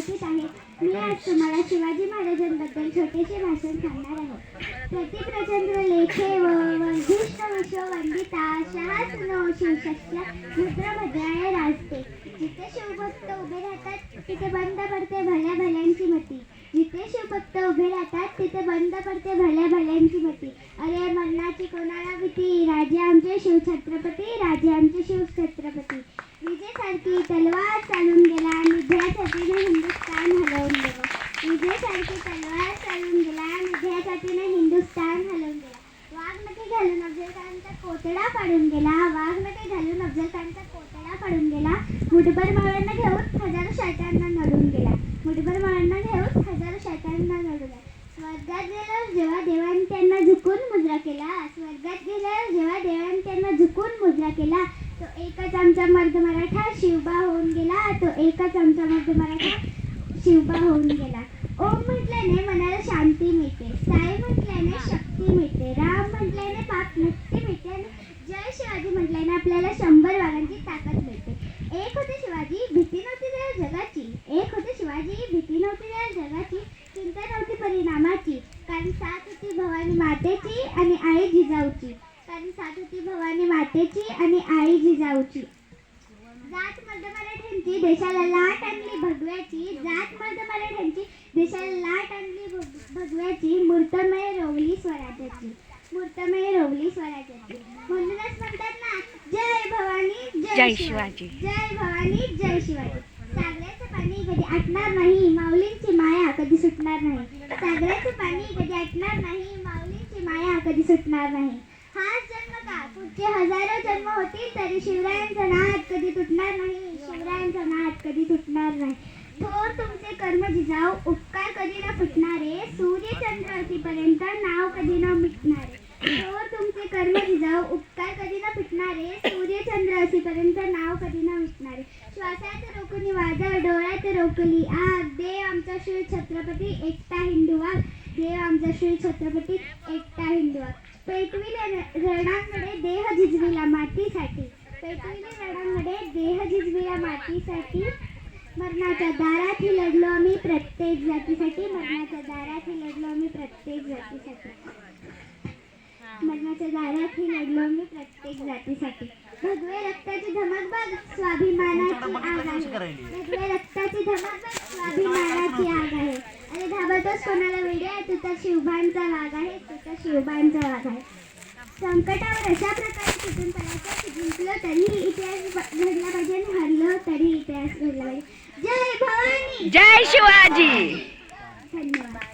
उपस्थित आहे. मी आज तुम्हाला शिवाजी महाराजांबद्दल छोटेसे भाषण सांगणार आहे. प्रतिप्रचंद्र लेखे व वर्धिष्ठ विश्ववंदिता शासनो शिवशस्त्र रुद्रभद्राय राजते. जिथे शिवभक्त उभे राहतात तिथे बंद पडते भल्या भल्यांची मती. जिथे शिवभक्त उभे राहतात तिथे बंद पडते भल्या भल्यांची मती. अरे मरणाची कोणाला भीती, राजे आमचे शिवछत्रपती, राजे आमचे शिवछत्रपती. विजेसारखी तलवार चालून गेला, निधड्यासाठीने हिंदुस्थान हलवून गेलं. विजेसारखी तलवार चालून गेला, निधड्यासाठीने हिंदुस्थान हलवून गेला. वाघनखे घालून अफजलखानाचा कोतडा पाडून गेला, वाघनखे घालून अफजलखानाचा कोतडा पाडून गेला. मुठभर मावळ्यांना घेऊन हजारो शैतानांना नडून गेला, मुठभर मावळ्यांना घेऊन हजारो शैतानांना नडून गेला. स्वर्गात गेल्यावर जेव्हा देवाने त्यांना झुकून मुजरा केला, स्वर्गात गेल्यावर जेव्हा देवाने त्यांना झुकून मुजरा केला, तो एकच आमचा मर्द मराठा शिवबा होऊन गेला, तो एकच आमचा मर्द मराठा शिवबा होऊन गेला. ओम म्हटल्याने मनाला शांती मिळते, साई म्हटल्याने शक्ती मिळते, राम म्हटल्याने पाप मुक्ती मिळते आणि जय शिवाजी म्हटल्याने आपल्याला 100 वाघांची ताकद मिळते. एक होते शिवाजी, भीती नव्हती त्या जगाची. एक होते शिवाजी, भीती नव्हती त्या जगाची, चिंता नव्हती परिणामाची. कारण साथ होती भवानी मातेची आणि आई जिजाऊची. कारण साथ होती भवानी मातेची आणि आई जिजाऊची. जात मर्द मराठ्यांची देशाला लाट आणली भगव्याची, जात मर्द मराठ्यांची देशाला लाट आणली भगव्याची. मूर्तमय रोवली स्वराज्याची, मूर्तमय रोवली स्वराज्याची. म्हणूनच म्हणतात ना, जय भवानी जय शिवाजी, जय भवानी जय शिवाजी. सागराचं पाणी कधी आटणार नाही, माऊलींची माया कधी सुटणार नाही. सागराचं पाणी कधी आटणार नाही, माऊलींची माया कधी सुटणार नाही. हाच जन्म का, पुढचे हजारो जन्म होतील तरी शिवरायांचा नाद कधी तुटणार नाही, शिवरायांचा नाद कधी तुटणार नाही. थोर तुमचे कर्म जिजाऊ, उपकार कधी न फुटणारे, सूर्य चंद्र असीपर्यंत नाव कधी न मिटणारे. थोर तुमचे कर्म जिजाऊ, उपकार कधी न फुटणारे, सूर्य चंद्र असीपर्यंत नाव कधी न मिटणारे. श्वासात रोखुनी वादळ, डोळ्यात रोखली आग, देव आमचा शिव छत्रपती एकटा हिंदू वाघ, देव आमचा शिव छत्रपती एकटा हिंदू वाघ. पेटविले रणांमध्ये देह झिजविला मातीसाठी, पेटविले रणांमध्ये देह झिजविला मातीसाठी. मरणाच्या दारातही लढलो आम्ही प्रत्येक जातीसाठी, मरणाच्या दारातही लढलो आम्ही प्रत्येक जातीसाठी, मरणाच्या दारातही लढलो आम्ही प्रत्येक जातीसाठी. भगवे रक्ताची धमक बघ, स्वाभिमानाची आग आहे. भगवे रक्ताची धमक बघ, स्वाभिमानाची आग आहे. अरे घाबरतोस कोणाला वेड्या, तू तर शिवबांचा वाघ आहे, तू तर शिवबांचा वाघ आहे. संकटावर अशा प्रकारे सुटून पडायचं की जिंकलो तरीही इतिहास घडला पाहिजे आणि हरलो तरी इतिहास घडला पाहिजे. जय भवानी जय शिवाजी. धन्यवाद.